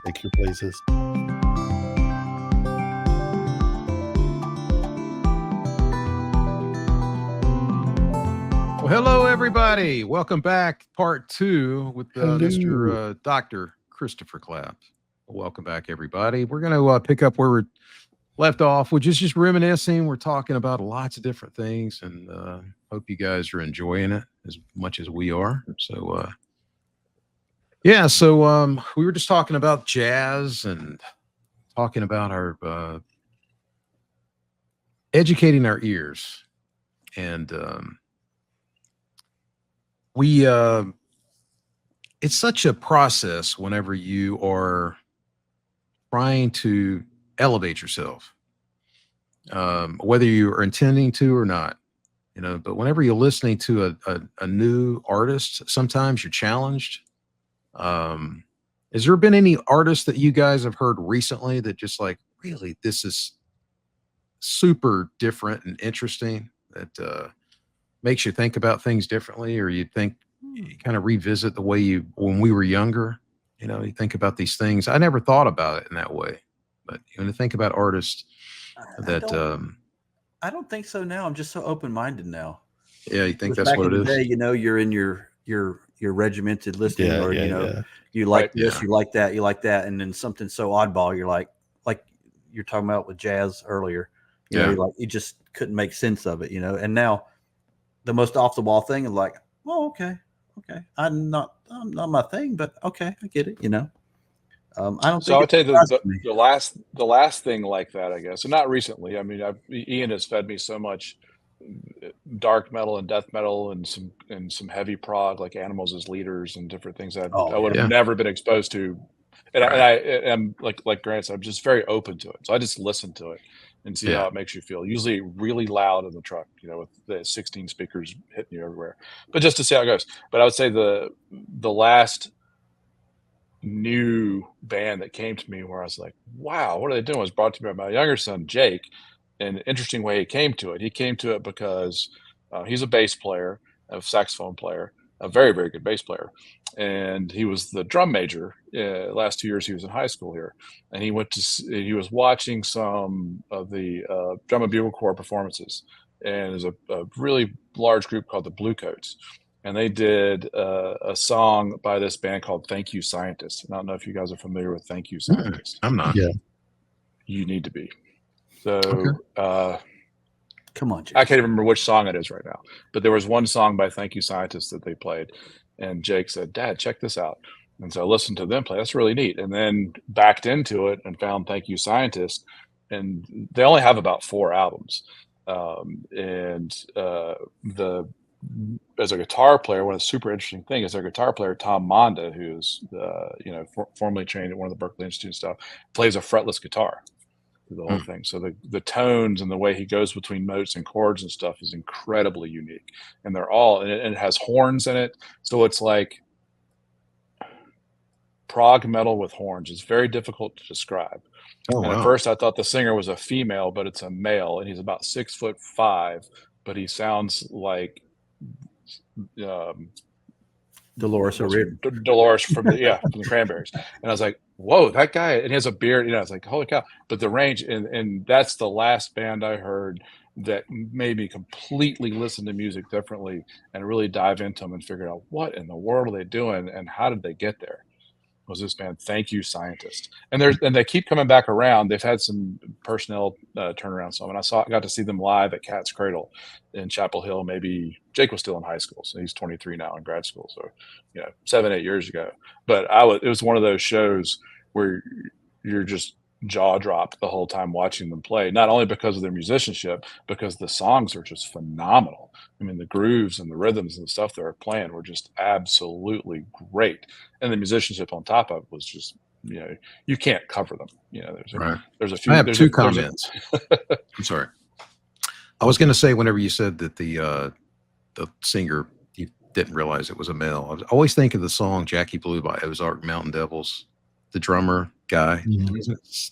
Take your places. Well, hello, everybody. Welcome back. Part 2 with Hello. Mr. Dr. Christopher Clapp. Welcome back, everybody. We're going to pick up where we left off, which is just reminiscing. We're talking about lots of different things, and hope you guys are enjoying it as much as we are. So, we were just talking about jazz and talking about our educating our ears. And it's such a process whenever you are trying to elevate yourself, whether you are intending to or not, but whenever you're listening to a new artist, sometimes you're challenged. Has there been any artists that you guys have heard recently that just like, really, this is super different and interesting, that makes you think about things differently, or you kind of revisit the way when we were younger, you think about these things. I never thought about it in that way, but when you think about artists that, I don't think so now. I'm just so open-minded now. Yeah, you think that's what it is? Back in the day, you're in your regimented listening, Yeah. you like this, you like that, and then something so oddball, you're like you're talking about with jazz earlier, you're like, you just couldn't make sense of it, and now the most off the wall thing is like, oh, okay, I'm not my thing, but okay, I get it, I don't. So I'll tell you the last thing like that, I guess, and not recently. I mean, Ian has fed me so much dark metal and death metal and some heavy prog like Animals as Leaders and different things that I would have never been exposed to. And I am like Grant said, I'm just very open to it. So I just listen to it and see how it makes you feel. Usually really loud in the truck, with the 16 speakers hitting you everywhere. But just to see how it goes. But I would say the last new band that came to me where I was like, wow, what are they doing? It was brought to me by my younger son, Jake. And an interesting way he came to it. He came to it because he's a bass player, a saxophone player, a very, very good bass player. And he was the drum major last 2 years he was in high school here. And he was watching some of the drum and bugle corps performances. And there's a really large group called the Bluecoats. And they did a song by this band called Thank You Scientist. And I don't know if you guys are familiar with Thank You Scientist. I'm not. Yeah. You need to be. So come on, Jake. I can't even remember which song it is right now, but there was one song by Thank You Scientist that they played, and Jake said, Dad, check this out. And so I listened to them play. That's really neat. And then backed into it and found Thank You Scientist, and they only have about 4 albums. As a guitar player, one of the super interesting things is their guitar player, Tom Monda, who's formerly trained at one of the Berklee Institute stuff, plays a fretless guitar through the whole thing. So the tones and the way he goes between notes and chords and stuff is incredibly unique. And and it has horns in it. So it's like prog metal with horns. It's very difficult to describe. At first I thought the singer was a female, but it's a male, and he's about 6'5", but he sounds like Dolores O'Riordan. Dolores from the Cranberries. And I was like, whoa, that guy, and he has a beard, I was like, holy cow. But the range, and that's the last band I heard that made me completely listen to music differently and really dive into them and figure out what in the world are they doing and how did they get there. Was this band Thank You Scientist. And they keep coming back around. They've had some personnel turnaround some, and I got to see them live at Cat's Cradle in Chapel Hill. Maybe Jake was still in high school, so he's 23 now in grad school, so 7-8 years ago. But it was one of those shows where you're just jaw dropped the whole time watching them play, not only because of their musicianship, because the songs are just phenomenal. I mean, the grooves and the rhythms and the stuff they're playing were just absolutely great. And the musicianship on top of it was just, you can't cover them. There's a few. I have 2 comments. I'm sorry. I was going to say, whenever you said that the singer, you didn't realize it was a male, I always think of the song Jackie Blue by Ozark Mountain Devils. The drummer guy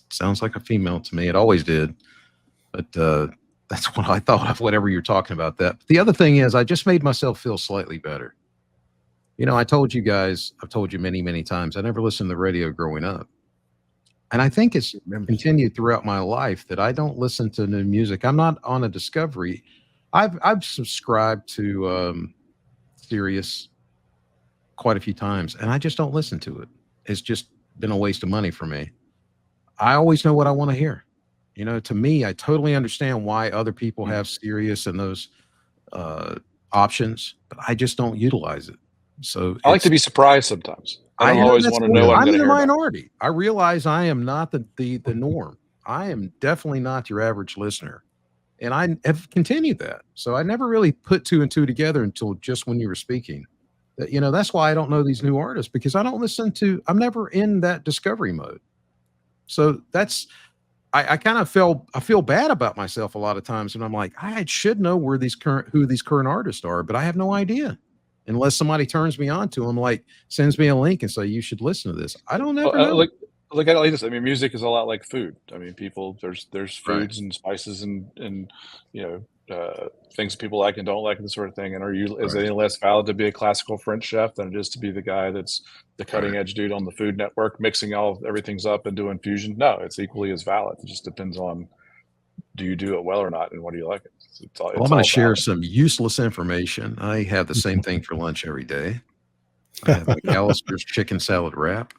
sounds like a female to me. It always did, but that's what I thought of whenever you're talking about that. But the other thing is, I just made myself feel slightly better. I told you guys, I've told you many, many times, I never listened to the radio growing up. And I think it's Remember. continued throughout my life that I don't listen to new music. I'm not on a discovery. I've subscribed to Sirius quite a few times, and I just don't listen to it. It's just been a waste of money for me. I always know what I want to hear. You know, to me, I totally understand why other people have Sirius and those uh, options, but I just don't utilize it. So I like to be surprised sometimes. I don't know always that's want to know what I'm I'm going in to the hear about. minority. I realize I am not the norm. I am definitely not your average listener, and I have continued that. So I never really put two and two together until just when you were speaking. You know, that's why I don't know these new artists, because I don't listen to. I'm never in that discovery mode. So that's I kind of I feel bad about myself a lot of times, and I'm like, I should know who these current artists are, but I have no idea unless somebody turns me on to them, like sends me a link and say you should listen to this. I don't ever know. Look at it like this. I mean, music is a lot like food. I mean, people there's Right. foods and spices and things people like and don't like and this sort of thing. And is it Right. any less valid to be a classical French chef than it is to be the guy that's the cutting edge dude on the Food Network mixing everything's up and doing fusion? No, it's equally as valid. It just depends on, do you do it well or not, and what do you like it? Well, I'm going to share some useless information. I have the same thing for lunch every day. I have McAllister's chicken salad wrap,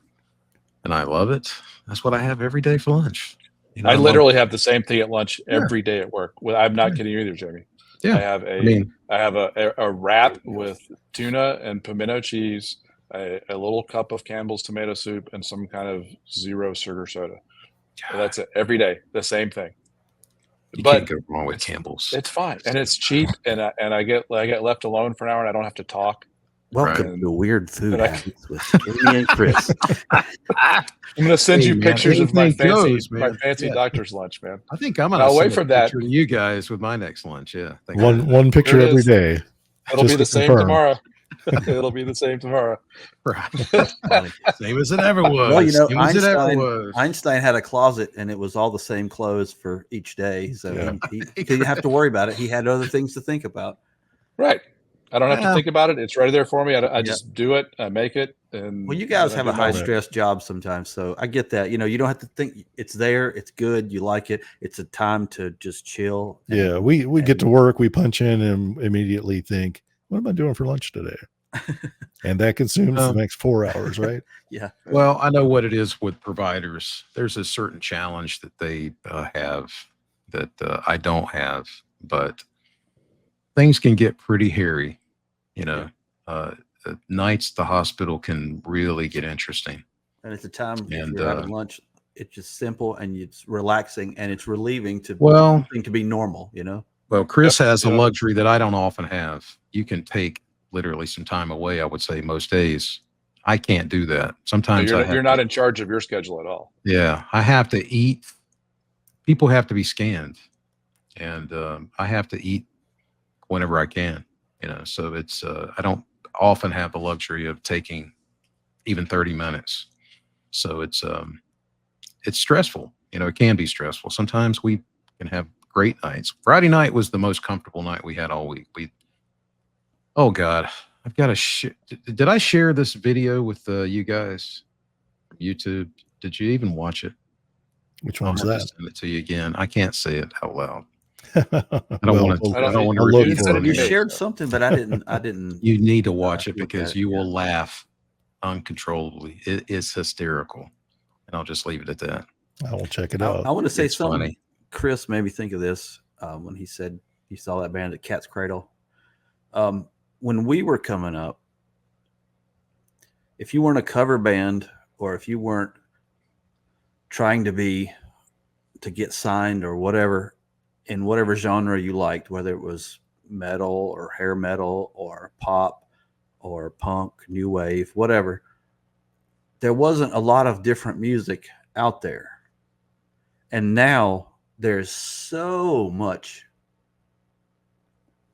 and I love it. That's what I have every day for lunch. You know, I literally have the same thing at lunch every day at work. Well, I'm not kidding you either, Jamie. Yeah. I have a wrap with tuna and pimento cheese, a little cup of Campbell's tomato soup, and some kind of zero sugar soda. And that's it every day. The same thing. You can't go wrong with Campbell's. It's fine, and it's cheap, and I get left alone for an hour, and I don't have to talk. Welcome to Weird Food Habits with Jamie and Chris. I'm going to send you pictures of my fancy Yeah. doctor's lunch, man. I think I'm going to wait for that. to you guys with my next lunch. Yeah. One picture every day. It'll be the same tomorrow. It'll be the same tomorrow. Right. Same as it ever was. Well, you know, Einstein had a closet, and it was all the same clothes for each day. So he didn't have to worry about it. He had other things to think about. Right. I don't have to think about it. It's right there for me. I just do it. I make it. And well, you guys have a high stress job sometimes, so I get that. You know, you don't have to think. It's there. It's good. You like it. It's a time to just chill. Yeah, we get to work. We punch in and immediately think, what am I doing for lunch today? And that consumes the next 4 hours, right? Yeah. Well, I know what it is with providers. There's a certain challenge that they have that I don't have, but things can get pretty hairy. You know, nights at the hospital can really get interesting. And it's a time if you're having lunch. It's just simple and it's relaxing and it's relieving to be normal. You know. Well, Chris has a luxury that I don't often have. You can take literally some time away. I would say most days. I can't do that. Sometimes you're not in charge of your schedule at all. Yeah, I have to eat. People have to be scanned, and I have to eat whenever I can. You know, so it's I don't often have the luxury of taking even 30 minutes. So it's stressful. You know, it can be stressful. Sometimes we can have great nights. Friday night was the most comfortable night we had all week. Oh God, I've got to did I share this video with you guys from YouTube? Did you even watch it? Which one's that? Send it to you again. I can't say it out loud. I don't want to. You shared something, but I didn't. You need to watch it because you will laugh uncontrollably. It is hysterical, and I'll just leave it at that. I will check it out. I want to say something. Funny. Chris made me think of this when he said he saw that band at Cat's Cradle. When we were coming up, if you weren't a cover band or if you weren't trying to get signed or whatever in whatever genre you liked, whether it was metal or hair metal or pop or punk, new wave, whatever, there wasn't a lot of different music out there. And now there's so much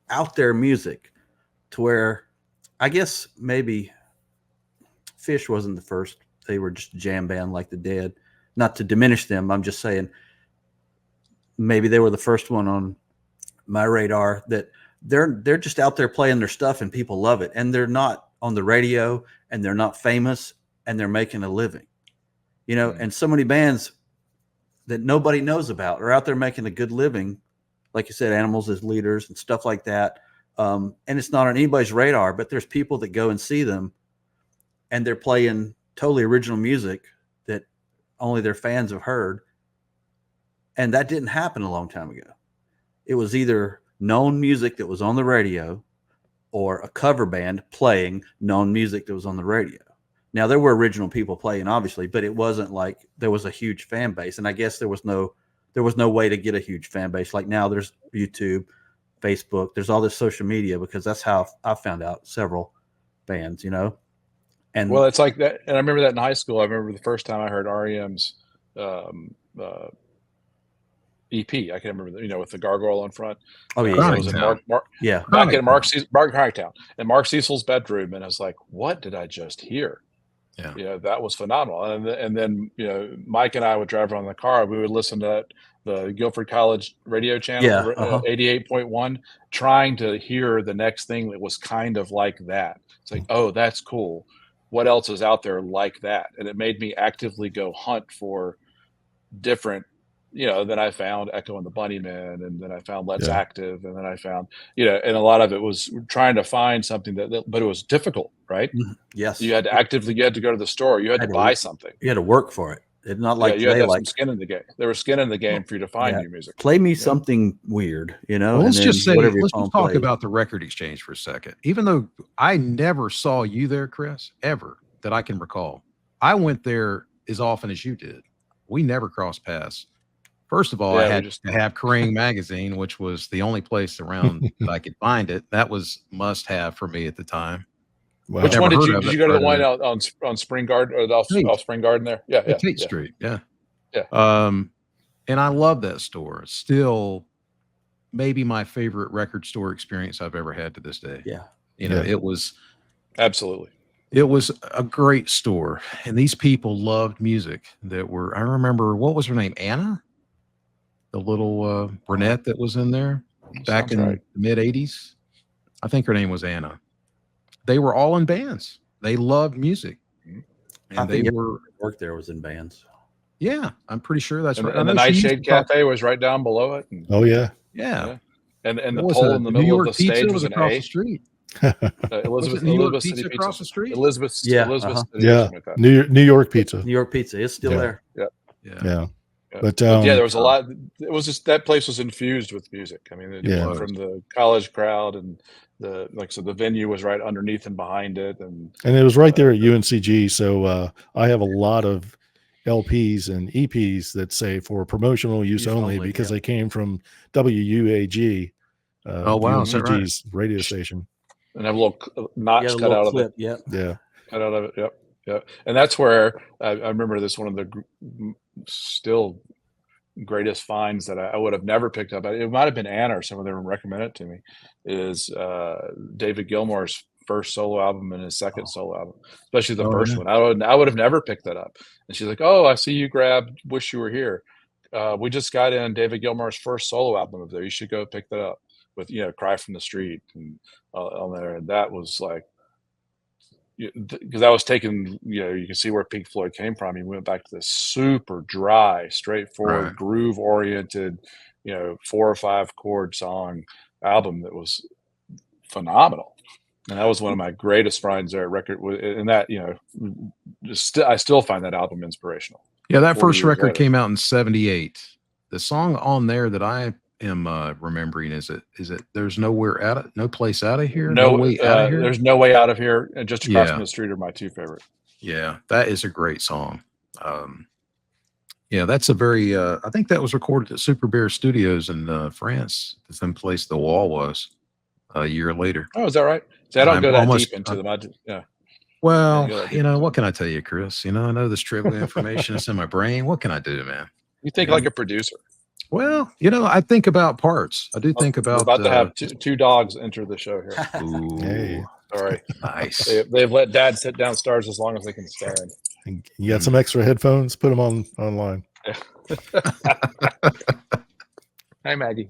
out there music to where I guess maybe Fish wasn't the first. They were just a jam band like the Dead. Not to diminish them. I'm just saying maybe they were the first one on my radar that they're just out there playing their stuff and people love it. And they're not on the radio and they're not famous and they're making a living. you know, and so many bands that nobody knows about are out there making a good living. Like you said, Animals as leaders and stuff like that. And it's not on anybody's radar, but there's people that go and see them and they're playing totally original music that only their fans have heard. And that didn't happen a long time ago. It was either known music that was on the radio or a cover band playing known music that was on the radio. Now, there were original people playing, obviously, but it wasn't like there was a huge fan base. And I guess there was no way to get a huge fan base. Like now there's YouTube, Facebook, there's all this social media, because that's how I found out several bands, you know? And well, it's like that. And I remember that in high school. I remember the first time I heard REM's EP. I can remember, you know, with the gargoyle on front. Oh yeah, Chronic it was in Town. back in Mark Cranktown and Mark Cecil's bedroom, and I was like, "What did I just hear?" Yeah. You know, that was phenomenal. And then you know, Mike and I would drive around in the car. We would listen to the Guilford College radio channel, 88.1, trying to hear the next thing that was kind of like that. It's like, oh, that's cool. What else is out there like that? And it made me actively go hunt for different, you know. Then I found Echo and the Bunnymen, and then I found Let's Active, and then I found, you know, and a lot of it was trying to find something but it was difficult, right? Yes. You had to go to the store. You had to buy something. You had to work for it. It's not like you had to have like some skin in the game. There was skin in the game for you to find new music. Play me something weird, you know. Well, let's just say, let's just talk plays. about the record exchange for a second. Even though I never saw you there, Chris, ever that I can recall, I went there as often as you did. We never crossed paths. First of all, I had to have Kerrang! Magazine, which was the only place around that I could find it. That was must have for me at the time. Wow. Which one did you go to the one out on Spring Garden, or off Spring Garden there? Yeah, Tate Street. Yeah. Yeah. And I love that store. Still, maybe my favorite record store experience I've ever had to this day. Yeah. You know, it was absolutely. It was a great store, and these people loved music that were. I remember, what was her name? Anna, the little brunette that was in there back in the mid '80s. I think her name was Anna. They were all in bands. They loved music, and they were worked there was in bands. Yeah, I'm pretty sure that's right. And the Nightshade Cafe was right down below it. And, oh yeah. And the pole in the middle of the stage was across an the street. Elizabeth City Pizza across the street. Elizabeth. New York Pizza. New York Pizza is still there. Yeah. But there was a lot. It was just that place was infused with music. I mean, from the college crowd, and the venue was right underneath and behind it, and it was right there at UNCG. So I have a lot of LPs and EPs that say for promotional use only because they came from WUAG. Oh wow, UNCG's radio station, and have a little notch cut out of it. Cut out of it. Yep. And that's where I remember this, one of the still greatest finds that I would have never picked up. It might have been Anna or someone that recommended it to me. Is David Gilmour's first solo album and his second solo album, especially the first one. I would have never picked that up. And she's like, "Oh, I see you grabbed Wish You Were Here. We just got in David Gilmour's first solo album up there. You should go pick that up with Cry from the Street and on there." And that was like, because I was taking, you can see where Pink Floyd came from. He went back to this super dry, straightforward, groove oriented, 4 or 5 chord song album that was phenomenal. And that was one of my greatest finds there at record. And that, I still find that album inspirational. Yeah, that first record came out in '78. The song on there that I am remembering is it There's No Place Out of Here? No Way Out of Here? There's No Way Out of Here and Just Across from the Street are my 2 favorite. Yeah, that is a great song. That's a very I think that was recorded at Super Bear Studios in France, the same place The Wall was a year later. Oh, is that right? See, I don't go that deep into them. Well, what can I tell you, Chris? I know this trivial information is in my brain. What can I do, man? You think like a producer. Well, I think about parts. I do think about. We're about to have two dogs enter the show here. Ooh, hey. Sorry. Nice. They've let Dad sit downstairs as long as they can stand. You got some extra headphones? Put them online. Hi, Maggie.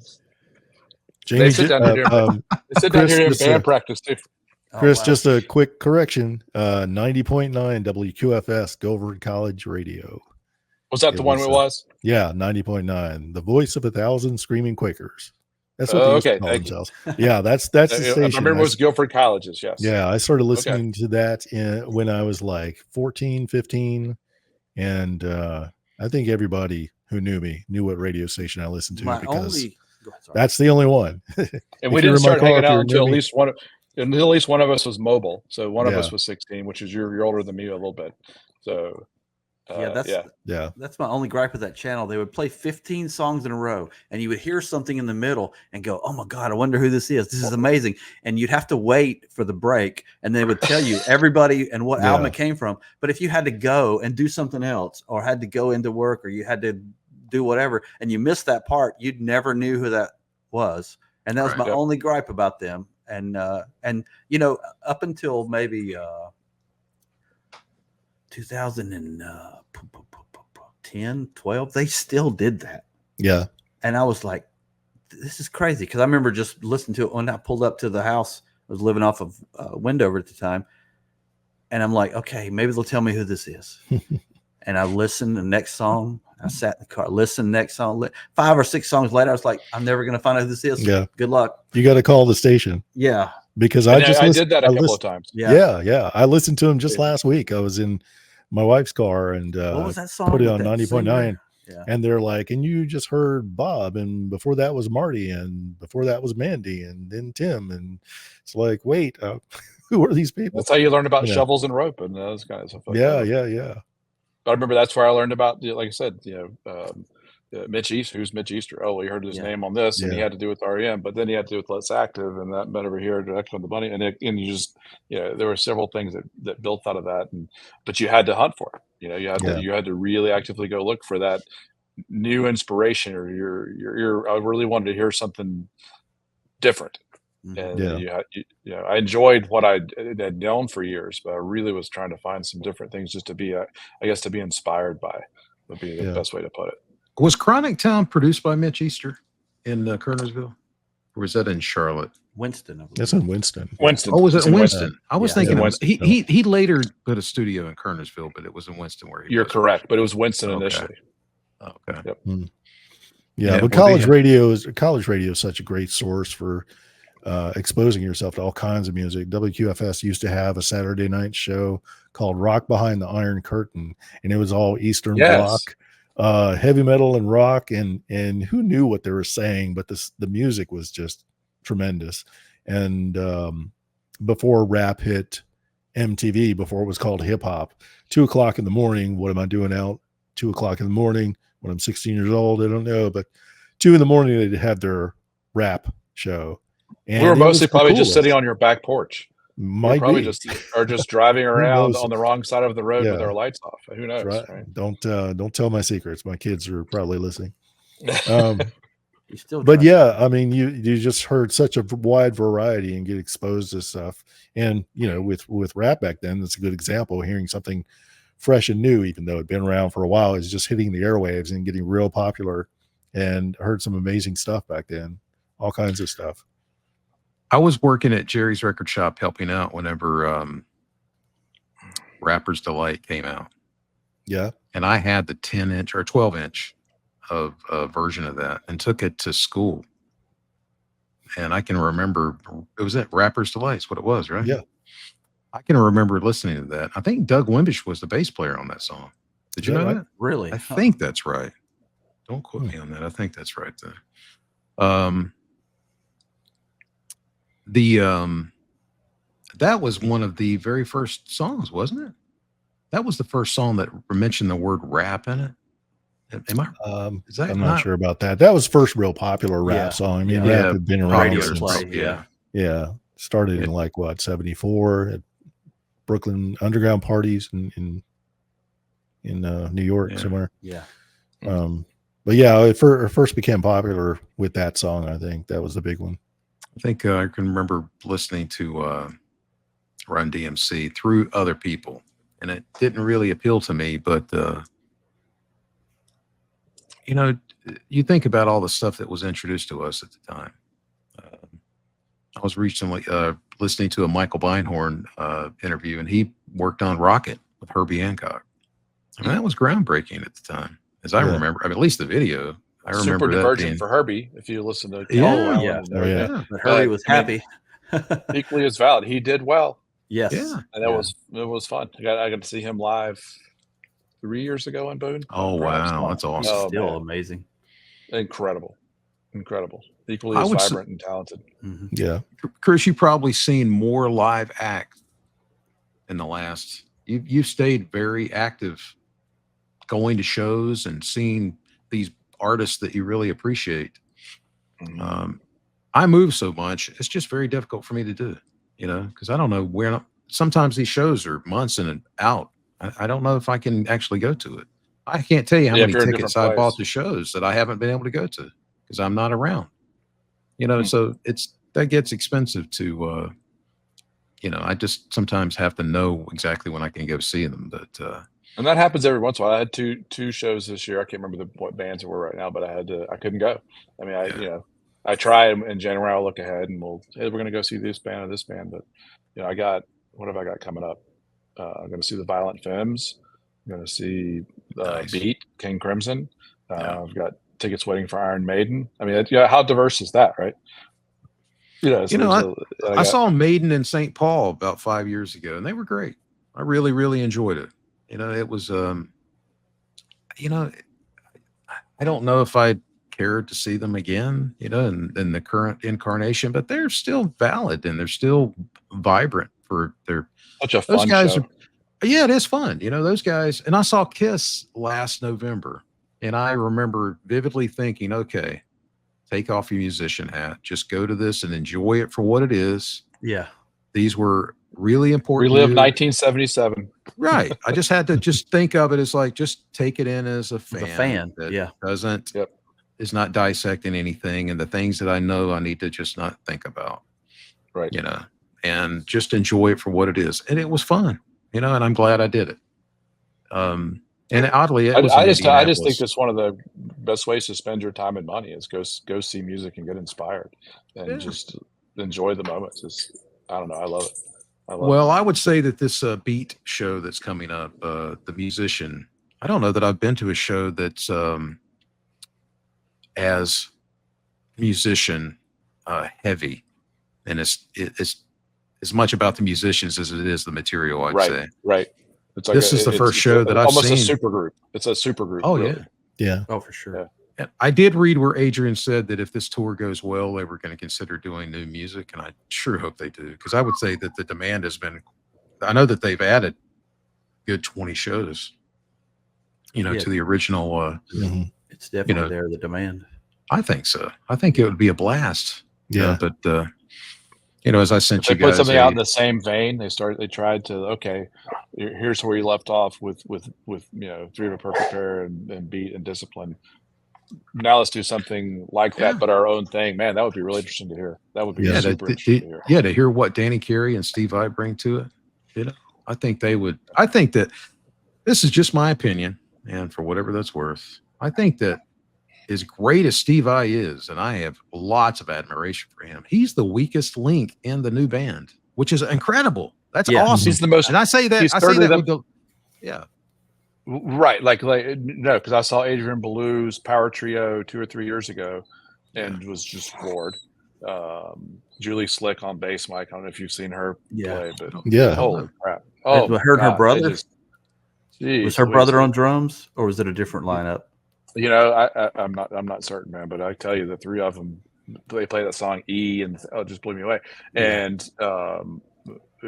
Jamie, they sit down here. They sit down here in band practice too. Chris, wow. just a quick correction. 90.9 WQFS, Guilford College Radio. Was that the one it was? Yeah, 90.9. The voice of 1,000 screaming Quakers. That's what they used to call Thank you. themselves. Yeah, that's the I station. remember it was Guilford Colleges, yes. Yeah, I started listening to that when I was like 14, 15. And I think everybody who knew me knew what radio station I listened to because that's the only one. And we didn't start hanging out until at least one of us was mobile. So one of us was 16, which is you're older than me a little bit. So that's my only gripe with that channel. They would play 15 songs in a row, and you would hear something in the middle and go, "Oh my God, I wonder who this is. This is amazing." And you'd have to wait for the break, and they would tell you everybody and what album it came from. But if you had to go and do something else, or had to go into work, or you had to do whatever, and you missed that part, you'd never knew who that was. And that was my only gripe about them. And you know, up until maybe 2010, 12, they still did that. Yeah. And I was like, this is crazy. Because I remember just listening to it when I pulled up to the house. I was living off of Wendover at the time. And I'm like, okay, maybe they'll tell me who this is. And I listened the next song. I sat in the car, listened next song. 5 or 6 songs later, I was like, I'm never going to find out who this is. Yeah. Good luck. You got to call the station. Yeah. Because I did that a couple of times. Yeah. I listened to him just last week. I was in my wife's car and what was that song? Put it on 90.9. Yeah. And they're like, and you just heard Bob, and before that was Marty, and before that was Mandy, and then Tim. And it's like, wait, who are these people? That's how you learn about shovels and rope and those kind of stuff. Like that. Yeah. But I remember that's where I learned about, like I said, Mitch Easter. Who's Mitch Easter? Oh, we heard his name on this, and he had to do with REM, but then he had to do with Let's Active, and that met over here, Direction of the Bunny, and you just, there were several things that built out of that, but you had to hunt for it. You had to really actively go look for that new inspiration, or I really wanted to hear something different. And I enjoyed what I had known for years, but I really was trying to find some different things just to be, I guess, to be inspired by would be the best way to put it. Was Chronic Town produced by Mitch Easter in Kernersville, or was that in Charlotte? Winston. That's in Winston. Winston. Oh, was it in Winston? I was thinking he later put a studio in Kernersville, but it was in Winston where he. You're correct, but it was Winston initially. Okay. Yep. Yeah, but college radio is such a great source for exposing yourself to all kinds of music. WQFS used to have a Saturday night show called Rock Behind the Iron Curtain, and it was all Eastern Bloc, heavy metal and rock, and who knew what they were saying, but the music was just tremendous. And before rap hit MTV, before it was called hip hop, 2:00 in the morning, what am I doing out 2:00 in the morning when I'm 16 years old? I don't know, but 2 in the morning they'd have their rap show. And we were mostly probably just sitting on your back porch. Might probably be. just driving around on the wrong side of the road with our lights off. Who knows? Right. Don't tell my secrets. My kids are probably listening. But yeah, I mean, you just heard such a wide variety and get exposed to stuff. And with rap back then, that's a good example. Hearing something fresh and new, even though it'd been around for a while, is just hitting the airwaves and getting real popular. And heard some amazing stuff back then, all kinds of stuff. I was working at Jerry's record shop helping out whenever Rapper's Delight came out. Yeah. And I had the 10-inch or 12-inch of version of that and took it to school. And I can remember it was at Rapper's Delight, is what it was, right? Yeah. I can remember listening to that. I think Doug Wimbish was the bass player on that song. Did you know that? Really? I think that's right. Don't quote me on that. I think that's right there. That was one of the very first songs, wasn't it? That was the first song that mentioned the word rap in it. Am I? Is that I'm not sure about that. That was first real popular rap song. I mean, rap had been around since, started in like 74 at Brooklyn underground parties in New York somewhere. Yeah. But yeah, it first became popular with that song. I think that was the big one. I think I can remember listening to Run DMC through other people, and it didn't really appeal to me. But you think about all the stuff that was introduced to us at the time. I was recently listening to a Michael Beinhorn interview, and he worked on Rocket with Herbie Hancock. I mean, that was groundbreaking at the time, as I remember. I mean, at least the video. I remember super that divergent being, for Herbie. If you listen to But Herbie was happy. Equally as valid. He did well. Yes. Yeah. And it was fun. I got to see him live 3 years ago in Boone. Oh, wow. That's awesome. He's still amazing. Incredible. Equally as vibrant and talented. Mm-hmm. Yeah. Chris, you've probably seen more live acts in the last, you've stayed very active going to shows and seeing these artists that you really appreciate. Mm-hmm. I move so much, it's just very difficult for me to do, because I don't know where. Sometimes these shows are months in and out. I don't know if I can actually go to it. I can't tell you how many tickets I bought to shows that I haven't been able to go to because I'm not around. So that gets expensive to. I just sometimes have to know exactly when I can go see them, but. And that happens every once in a while. I had two shows this year. I can't remember what bands it were right now, but I couldn't go. I mean, I try in January. I'll look ahead and we're going to go see this band or this band. But what have I got coming up? I'm going to see the Violent Femmes. I'm going to see Beat, King Crimson. I've got tickets waiting for Iron Maiden. I mean, how diverse is that, right? I saw Maiden in St. Paul about 5 years ago, and they were great. I really, really enjoyed it. It was, I don't know if I'd care to see them again, in the current incarnation, but they're still valid and they're still vibrant for their. Such a fun show. Yeah, it is fun. Those guys, and I saw Kiss last November, and I remember vividly thinking, okay, take off your musician hat, just go to this and enjoy it for what it is. Yeah. These were really important. Relive 1977. Right. I just had to just think of it as like, just take it in as a fan. That doesn't, is not dissecting anything. And the things that I know I need to just not think about. Right. And just enjoy it for what it is. And it was fun, and I'm glad I did it. And oddly, it was I just think that's one of the best ways to spend your time and money is go see music and get inspired and just enjoy the moments. I don't know. I love it. I would say that this Beat show that's coming up, the musician, I don't know that I've been to a show that's as musician heavy, and it's as much about the musicians as it is the material. I'd say. Right. It's like this is the first show that I've seen. Almost a super group. It's a super group. Oh really. Yeah. Oh, for sure. Yeah. And I did read where Adrian said that if this tour goes well, they were going to consider doing new music, and I sure hope they do, because I would say that the demand has been. I know that they've added good 20 shows, to the original. It's definitely there, the demand. I think so. I think it would be a blast. Yeah, but as I sent you they guys, put something out in the same vein. They tried to here's where you left off with Three of a Perfect Pair and Beat and Discipline. Now let's do something like that, but our own thing. Man, that would be really interesting to hear. That would be super interesting to hear. Yeah, to hear what Danny Carey and Steve Vai bring to it. I think they would. I think that this is just my opinion, and for whatever that's worth, I think that as great as Steve Vai is, and I have lots of admiration for him, he's the weakest link in the new band, which is incredible. That's awesome. He's the most, and I say that. Yeah. Right, like no, because I saw Adrian Belews Power Trio 2 or 3 years ago, and was just floored. Julie Slick on bass, Mike. I don't know if you've seen her play, but holy crap! Oh, her brother. Was her brother on drums, or was it a different lineup? I'm not certain, man. But I tell you, the three of them, they play that song E, and it just blew me away. Yeah. And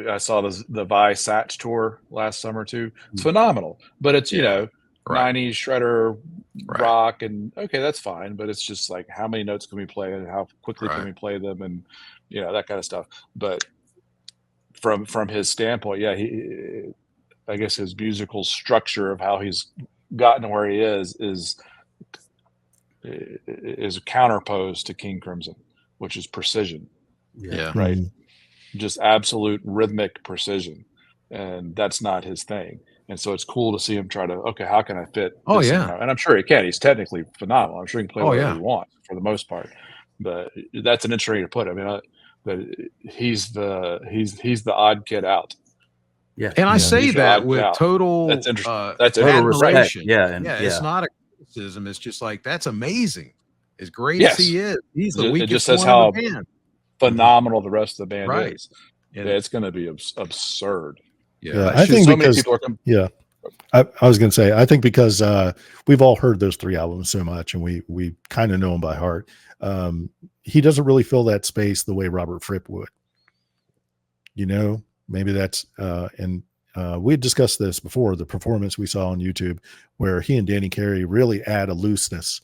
I saw the Vi Satch tour last summer too. It's phenomenal, but it's 90s shredder rock, and okay, that's fine. But it's just like, how many notes can we play, and how quickly can we play them, and that kind of stuff. But from his standpoint, I guess his musical structure of how he's gotten where he is a counterpose to King Crimson, which is precision. Yeah. Right. Just absolute rhythmic precision, and that's not his thing. And so it's cool to see him try to, how can I fit? And I'm sure he can. He's technically phenomenal. I'm sure he can play whatever he wants for the most part. But that's an interesting way to put it. I mean, but he's the odd kid out. Yeah. And I say He's the that odd with out. total That's interesting. that's Total respect. admiration. Yeah, and it's not a criticism. It's just like, that's amazing. As great Yes. as he is, he's the It weakest just says one how in the band. phenomenal the rest of the band Right. is. And Yeah, it's going to be absurd. Yeah, I think so because many people are I was going to say, I think because we've all heard those 3 albums so much, and we kind of know them by heart. He doesn't really fill that space the way Robert Fripp would. You know, maybe that's and we had discussed this before, the performance we saw on YouTube, where he and Danny Carey really add a looseness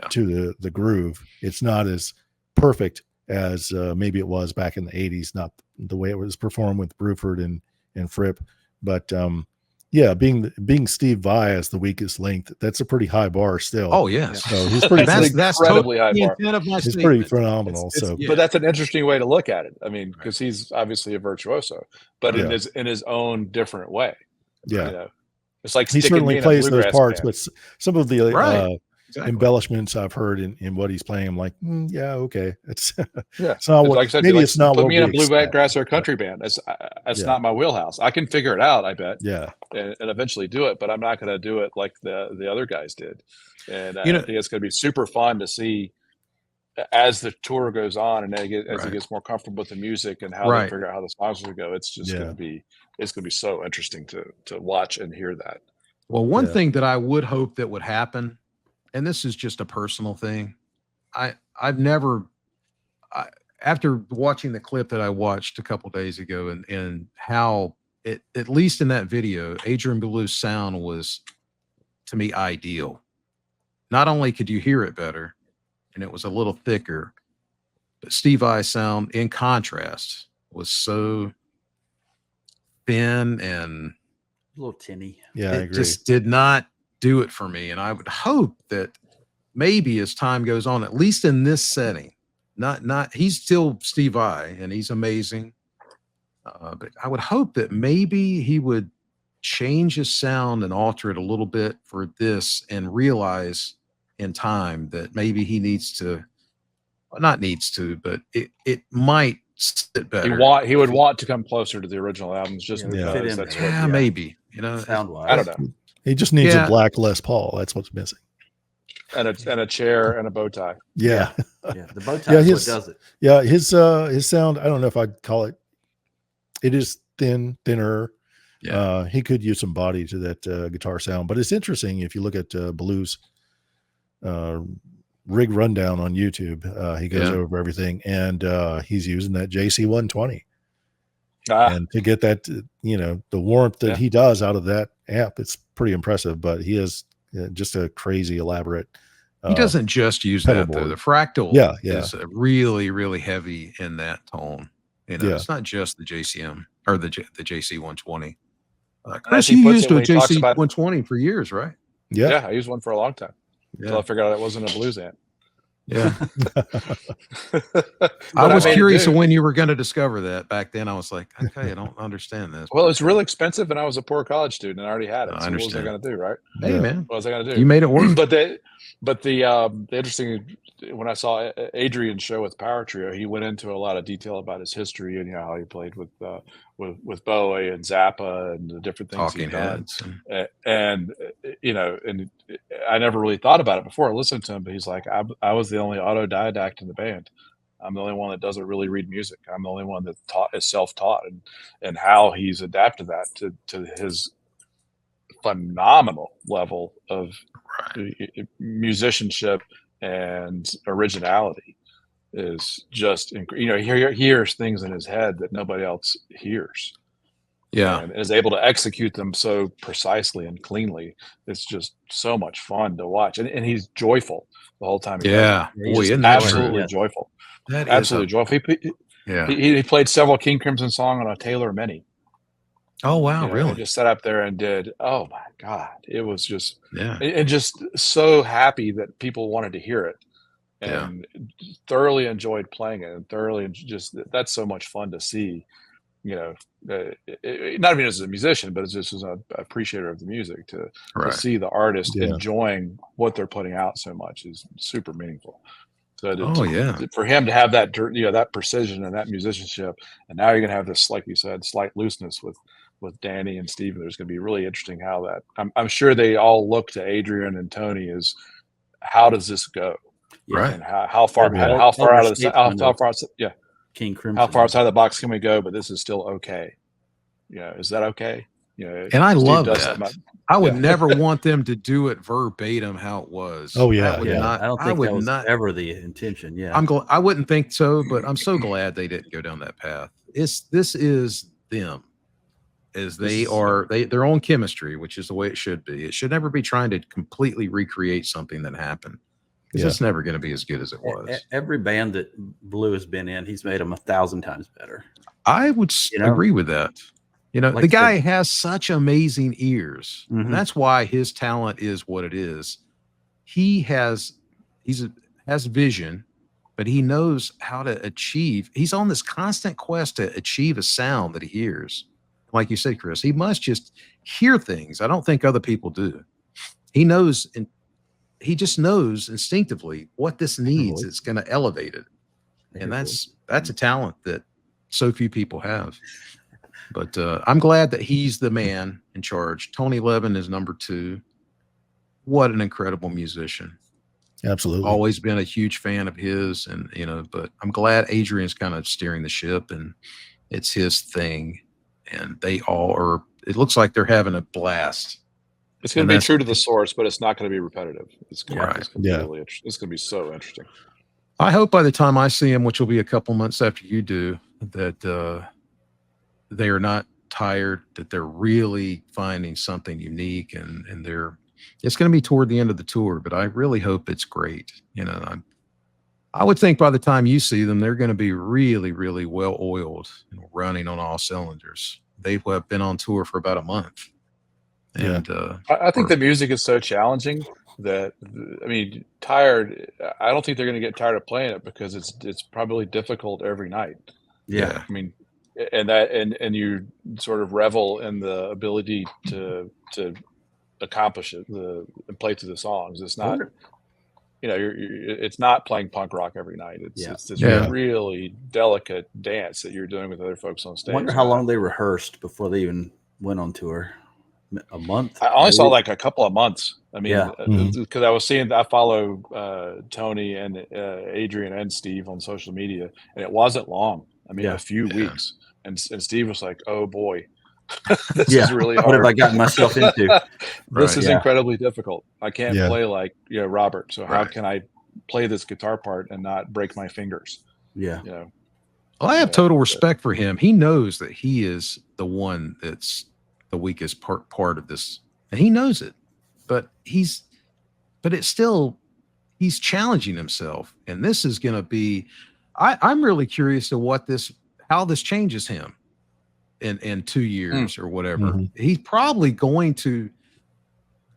to the groove. It's not as perfect as maybe it was back in the 80s, not the way it was performed with Bruford and Fripp, but yeah, being Steve Vai as the weakest link, that's a pretty high bar still. Oh yes, so he's pretty. that's incredibly high bar. He's pretty phenomenal. But that's an interesting way to look at it. I mean, because he's obviously a virtuoso, but in his own different way. Yeah, you know? It's like he certainly plays those parts, band. but some of the embellishments I've heard in what he's playing, I'm like, yeah, okay, it's it's not what. Like I said, maybe like, it's not put what me in a bluegrass or country band. That's not my wheelhouse. I can figure it out, I bet. Yeah, and eventually do it, but I'm not going to do it like the other guys did. And I think it's going to be super fun to see as the tour goes on, and as he gets more comfortable with the music and how they figure out how the songs will go. It's just going to be so interesting to watch and hear that. Well, one thing that I would hope that would happen, and this is just a personal thing, I've never, after watching the clip that I watched a couple days ago, and how it, at least in that video, Adrian Belews' sound was, to me, ideal. Not only could you hear it better, and it was a little thicker, but Steve Vai's sound, in contrast, was so thin and a little tinny. Yeah, I it agree. just did not do it for me. And I would hope that maybe as time goes on, at least in this setting, he's still Steve Vai and he's amazing. But I would hope that maybe he would change his sound and alter it a little bit for this, and realize in time that maybe he needs to, not needs to, but it might sit better. He would want to come closer to the original albums, just because that's what. Maybe, sound wise. I don't know. He just needs a black Les Paul. That's what's missing. And a chair and a bow tie. Yeah. The bow tie is what does it. Yeah, his sound, I don't know if I'd call it. It is thinner. Yeah. He could use some body to that guitar sound, but it's interesting if you look at Belews' rig rundown on YouTube. He goes over everything, and he's using that JC 120. And to get that, the warmth that he does out of that amp, it's pretty impressive. But he has just a crazy elaborate. He doesn't just use that though. The fractal is really, really heavy in that tone. It's not just the JCM or the JC 120. Chris, you used a JC 120 for years, right? Yeah, I used one for a long time until I figured out it wasn't a blues amp. Yeah. I was curious when you were going to discover that. Back then I was like, okay, I don't understand this. Well, it's really expensive, and I was a poor college student and I already had it. So what was I going to do, right? Hey man, what was I going to do? You made it work. But the interesting, when I saw Adrian's show with Power Trio, he went into a lot of detail about his history and how he played with Bowie and Zappa and the different things he'd done. And I never really thought about it before I listened to him, but he's like, I was the only autodidact in the band. I'm the only one that doesn't really read music. I'm the only one that is self-taught, and how he's adapted that to his phenomenal level of musicianship and originality is just, he hears things in his head that nobody else hears. Yeah. And is able to execute them so precisely and cleanly. It's just so much fun to watch. And he's joyful the whole time. He's absolutely joyful. Absolutely joyful. He played several King Crimson songs on a Taylor Mini. Oh wow, really? Just sat up there and did. Oh my God, it was just and just so happy that people wanted to hear it, and thoroughly enjoyed playing it, and thoroughly just that's so much fun to see. Not even as a musician, but as just as an appreciator of the music, to see the artist enjoying what they're putting out so much is super meaningful. So yeah. for him to have that, that precision and that musicianship, and now you're going to have this, like you said, slight looseness with Danny and Steven. There's going to be really interesting how that. I'm sure they all look to Adrian and Tony as how does this go, Right? and how far out of the King Crimson. How far outside the box can we go? But this is still okay. Is that okay? And I love that. I would never want them to do it verbatim how it was. Oh yeah, I don't think that was ever the intention. Yeah, I wouldn't think so, but I'm so glad they didn't go down that path. This is them, as they are their own chemistry, which is the way it should be. It should never be trying to completely recreate something that happened, because it's never going to be as good as it was. Every band that Blue has been in, he's made them 1,000 times better. I would agree with that. Like the guy has such amazing ears. Mm-hmm. And that's why his talent is what it is. He has vision, but he knows how to achieve. He's on this constant quest to achieve a sound that he hears. Like you said, Chris, he must just hear things. I don't think other people do. He knows, and he just knows instinctively what this needs. It's going to elevate it. And that's a talent that so few people have. But I'm glad that he's the man in charge. Tony Levin is number 2. What an incredible musician. Absolutely. Always been a huge fan of his. And, but I'm glad Adrian's kind of steering the ship, and it's his thing. And they all are, it looks like they're having a blast. It's going to be true to the source, but it's not going to be repetitive. It's going to be really interesting. It's going to be so interesting. I hope by the time I see him, which will be a couple months after you do, that they are not tired, that they're really finding something unique, and it's going to be toward the end of the tour, but I really hope it's great. I would think by the time you see them, they're going to be really, really well oiled and running on all cylinders. They have been on tour for about a month. And I think the music is so challenging that, tired. I don't think they're going to get tired of playing it, because it's probably difficult every night. Yeah. And you sort of revel in the ability to accomplish it, and play through the songs. It's not, it's not playing punk rock every night. It's this really delicate dance that you're doing with other folks on stage. I wonder how long they rehearsed before they even went on tour. A month? I only saw like a couple of months. Because I follow Tony and Adrian and Steve on social media, and it wasn't long. A few weeks. And Steve was like, "Oh boy, this is really hard. What have I gotten myself into? This is incredibly difficult. I can't play like Robert. So how can I play this guitar part and not break my fingers?" Yeah. Well, I have total respect for him. He knows that he is the one that's the weakest part of this, and he knows it. But he's challenging himself, and this is going to be. I'm really curious to how this changes him in 2 years or whatever. Mm-hmm. He's probably going to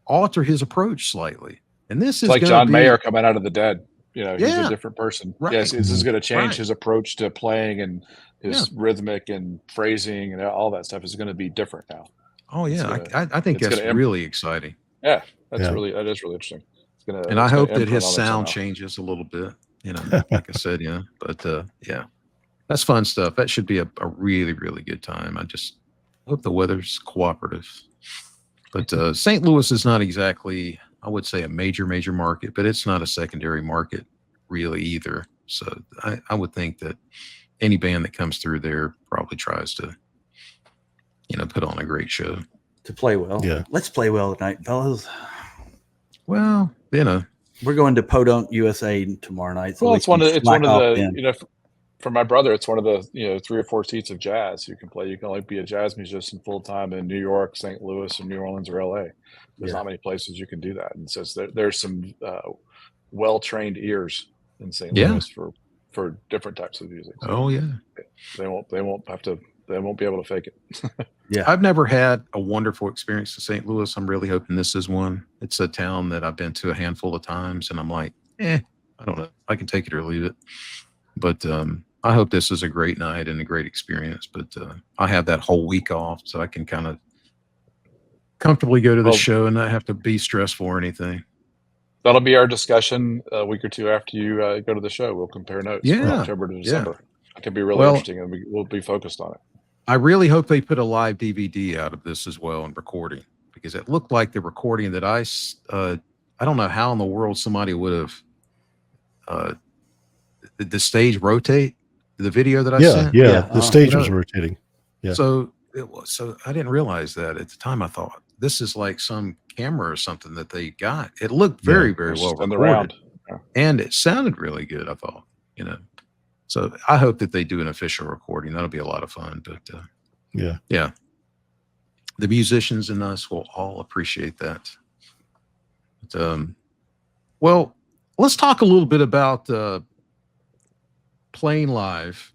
alter his approach slightly, and this is like John Mayer coming out of the dead. He's a different person. Right. Yes, this is going to change his approach to playing, and his rhythmic and phrasing and all that stuff is going to be different now. Oh yeah, I think that's really exciting. Yeah, that is really interesting. And I hope that his sound changes a little bit. Like I said, but that's fun stuff. That should be a really, really good time. I just hope the weather's cooperative. But St. Louis is not exactly, I would say, a major market, but it's not a secondary market really either. So I would think that any band that comes through there probably tries to, put on a great show. To play well. Yeah. Let's play well tonight, fellas. Well, we're going to Podunk, USA tomorrow night. So it's one of the, for my brother, it's one of the 3 or 4 seats of jazz you can play. You can only be a jazz musician full time in New York, St. Louis, or New Orleans, or LA. There's not many places you can do that, and so there's some well trained ears in St. Louis for different types of music. So oh yeah, they won't be able to fake it. I've never had a wonderful experience in St. Louis. I'm really hoping this is one. It's a town that I've been to a handful of times, and I'm like, I don't know. I can take it or leave it. But I hope this is a great night and a great experience. But I have that whole week off, so I can kind of comfortably go to the show and not have to be stressful or anything. that'll be our discussion a week or two after you go to the show. We'll compare notes from October to December. It can be really interesting, and we'll be focused on it. I really hope they put a live DVD out of this as well and recording, because it looked like the recording that I don't know how in the world somebody would have the stage rotate the video that I sent. The stage was rotating. Yeah. So I didn't realize that at the time. I thought this is like some camera or something that they got. It looked very well recorded, and it sounded really good. I thought, so I hope that they do an official recording. That'll be a lot of fun. But the musicians and us will all appreciate that. But, well, let's talk a little bit about playing live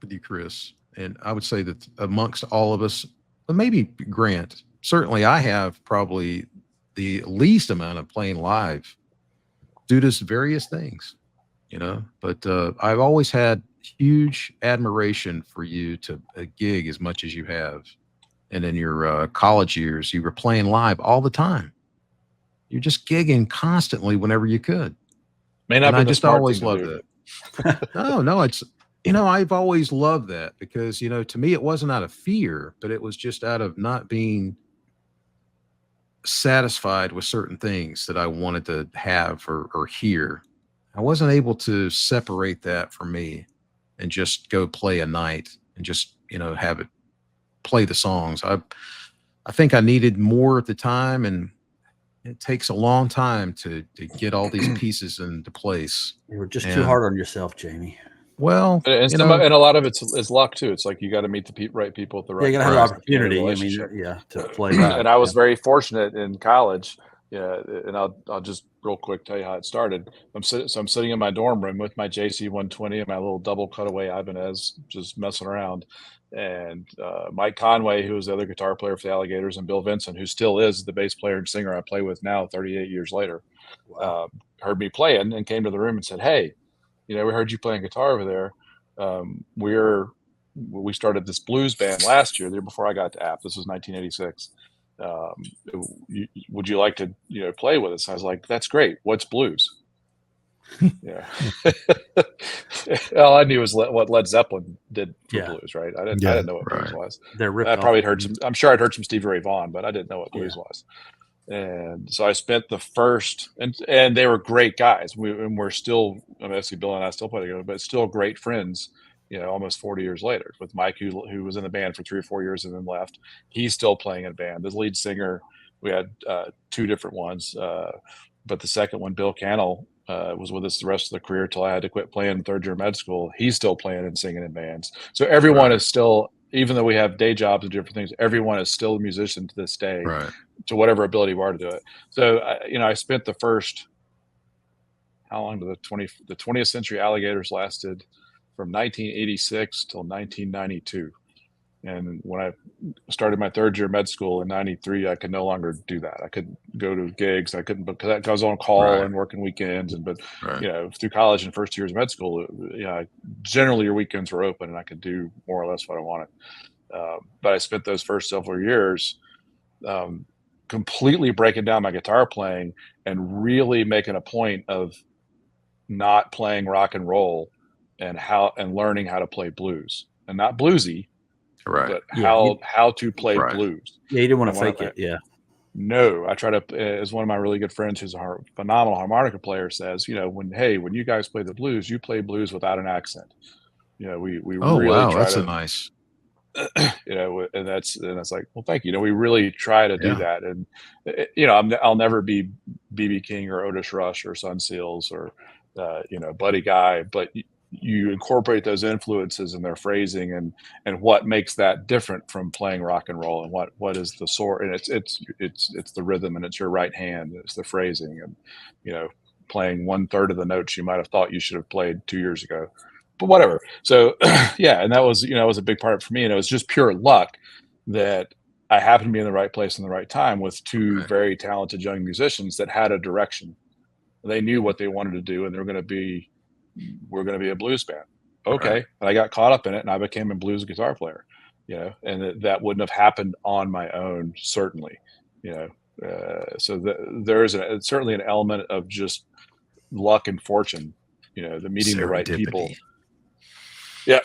with you, Chris. And I would say that amongst all of us, but maybe Grant, certainly I have probably the least amount of playing live due to various things, but I've always had huge admiration for you to gig as much as you have. And in your college years, you were playing live all the time. You're just gigging constantly whenever you could. And I just always loved it. No, it's, I've always loved that because, to me, it wasn't out of fear, but it was just out of not being satisfied with certain things that I wanted to have or hear. I wasn't able to separate that from me and just go play a night and just, have it play the songs. I think I needed more at the time, and it takes a long time to get all these pieces into place. You were just too hard on yourself, Jamie. Well, and a lot of it's luck too. It's like you got to meet the right people at the right. You got to have the opportunity. To play. And I was very fortunate in college. And I'll just real quick tell you how it started. I'm sitting in my dorm room with my JC 120 and my little double cutaway Ibanez, just messing around. And Mike Conway, who was the other guitar player for the Alligators, and Bill Vincent, who still is the bass player and singer I play with now, 38 years later, heard me playing and came to the room and said, "Hey, we heard you playing guitar over there. We started this blues band last year, the year before I got to App. This was 1986. Would you like to, play with us?" I was like, "That's great. What's blues?" Yeah. All I knew was what Led Zeppelin did for blues, right? I didn't know what blues was. I probably heard some. I'm sure I'd heard some Stevie Ray Vaughan, but I didn't know what blues was. And so I spent the first, and they were great guys. We're still, obviously Bill and I still play together, but still great friends. Almost 40 years later, with Mike, who was in the band for 3 or 4 years and then left. He's still playing in a band. The lead singer, we had 2 different ones, but the second one, Bill Cannell, was with us the rest of the career till I had to quit playing third year med school. He's still playing and singing in bands. So everyone is still, even though we have day jobs and different things, everyone is still a musician to this day, to whatever ability we are to do it. So I spent the first, how long did the 20th Century Alligators lasted? From 1986 till 1992. And when I started my third year of med school in 93, I could no longer do that. I couldn't go to gigs. I couldn't, because I was on call and working weekends. But through college and first years of med school, generally your weekends were open and I could do more or less what I wanted. But I spent those first several years completely breaking down my guitar playing and really making a point of not playing rock and roll and learning how to play blues, and not bluesy, but how to play blues. Yeah, you didn't want to fake it. Yeah. No, I try to, as one of my really good friends who's a phenomenal harmonica player says, when you guys play the blues, you play blues without an accent. We really try that's to, a nice, and that's like, well, thank you. We really try to do that. And, I'll never be BB King or Otis Rush or Sun Seals or, Buddy Guy, but you incorporate those influences in their phrasing and what makes that different from playing rock and roll, and what is the sort, and it's the rhythm, and it's your right hand, it's the phrasing, and playing 1/3 of the notes you might have thought you should have played 2 years ago, but whatever. So and that was was a big part for me, and it was just pure luck that I happened to be in the right place in the right time with 2 very talented young musicians that had a direction. They knew what they wanted to do, and we're going to be a blues band. Okay. And I got caught up in it, and I became a blues guitar player, and that wouldn't have happened on my own, certainly, So there is certainly an element of just luck and fortune, the meeting the right people. Yeah.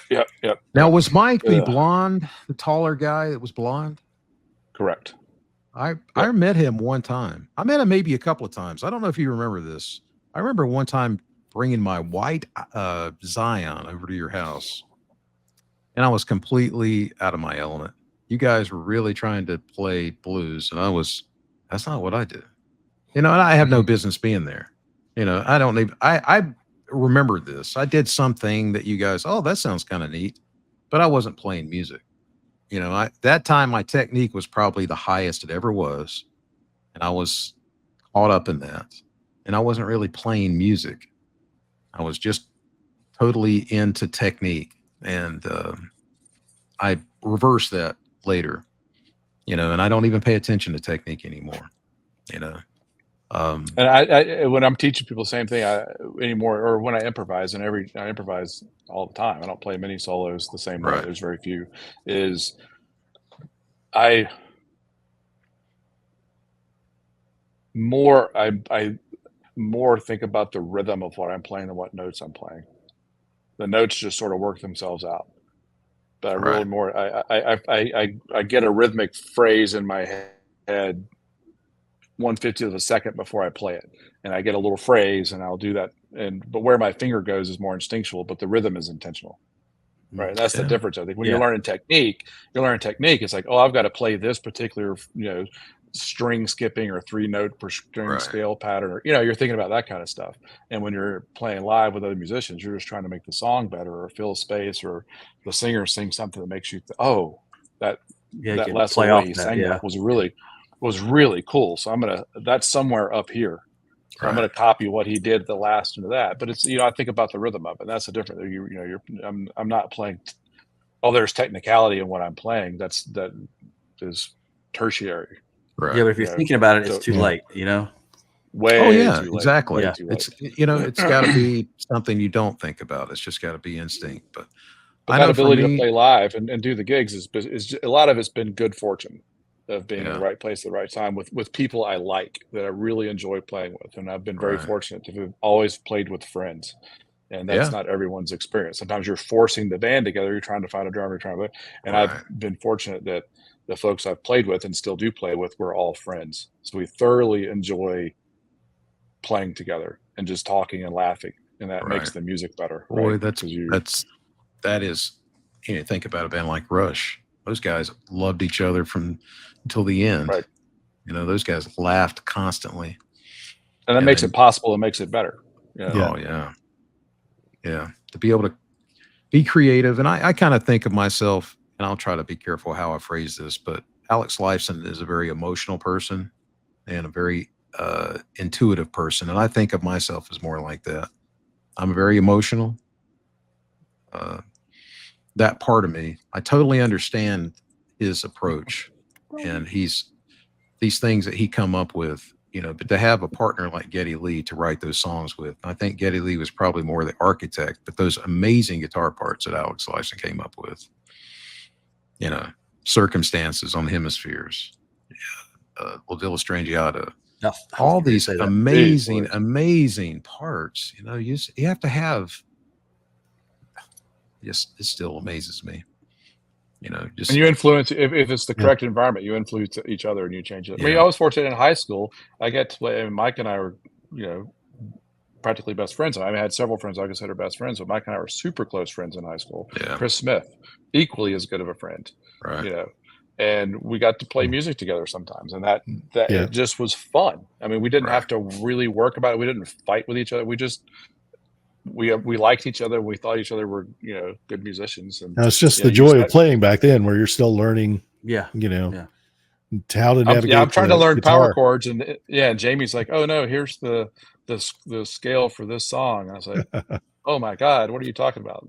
Now, was Mike the blonde, the taller guy that was blonde? Correct. I met him one time. I met him maybe a couple of times. I don't know if you remember this. I remember one time bringing my white Zion over to your house, and I was completely out of my element. You guys were really trying to play blues, and that's not what I do. And I have no business being there. I don't even, I remembered this. I did something that you guys, oh, that sounds kind of neat, but I wasn't playing music. That time my technique was probably the highest it ever was. And I was caught up in that. And I wasn't really playing music. I was just totally into technique. And I reversed that later, and I don't even pay attention to technique anymore, And I when I'm teaching people the same thing anymore, or when I improvise, and I improvise all the time. I don't play many solos the same way. There's very few. I more think about the rhythm of what I'm playing than what notes I'm playing. The notes just sort of work themselves out. But I really more I get a rhythmic phrase in my head 1/50th of a second before I play it, and I get a little phrase, and I'll do that. But where my finger goes is more instinctual, but the rhythm is intentional, right? And that's the difference. I think when you're learning technique, it's like, oh, I've got to play this particular, string skipping or 3-note per string scale pattern, or you're thinking about that kind of stuff. And when you're playing live with other musicians, you're just trying to make the song better, or fill space, or the singer sing something that makes you that last way he sang that was really cool. So that's somewhere up here. So I'm going to copy what he did the last into that. But it's, I think about the rhythm of it. That's the difference. I'm not playing. There's technicality in what I'm playing. That is tertiary. Right. Yeah, but if you're thinking about it, it's too late, Way too late. Exactly. Yeah. It's it's got to be something you don't think about. It's just got to be instinct. But that ability to play live and do the gigs is a lot of it's been good fortune of being in the right place at the right time with people I like, that I really enjoy playing with. And I've been very fortunate to have always played with friends. And that's not everyone's experience. Sometimes you're forcing the band together. You're trying to find a drummer, and I've been fortunate that the folks I've played with and still do play with, we're all friends. So we thoroughly enjoy playing together and just talking and laughing. And that makes the music better. Boy, that is, think about a band like Rush. Those guys loved each other until the end. Right. Those guys laughed constantly. And that makes it possible and makes it better. Oh, yeah. Yeah. To be able to be creative. And I kind of think of myself, and I'll try to be careful how I phrase this, but Alex Lifeson is a very emotional person and a very intuitive person. And I think of myself as more like that. I'm very emotional. That part of me, I totally understand his approach, and these things that he come up with, but to have a partner like Geddy Lee to write those songs with, I think Geddy Lee was probably more the architect, but those amazing guitar parts that Alex Lifeson came up with, Circumstances on Hemispheres, La Villa Strangiata, all these amazing parts, you have to have. It still amazes me, and you influence, if it's the correct environment, you influence each other and you change it. I mean, I was fortunate in high school. I get to play, Mike and I were, practically best friends. I had several friends I consider best friends, but Mike and I were super close friends in high school. Yeah. Chris Smith, equally as good of a friend, and we got to play music together sometimes. And that it just was fun. I mean, we didn't have to really work about it. We didn't fight with each other. We just, we liked each other. We thought each other were, good musicians. And now it's just the joy of playing back then, where you're still learning, how to navigate. I'm trying to learn power chords, and Jamie's like, oh no, here's the scale for this song. And I was like, oh my God, what are you talking about?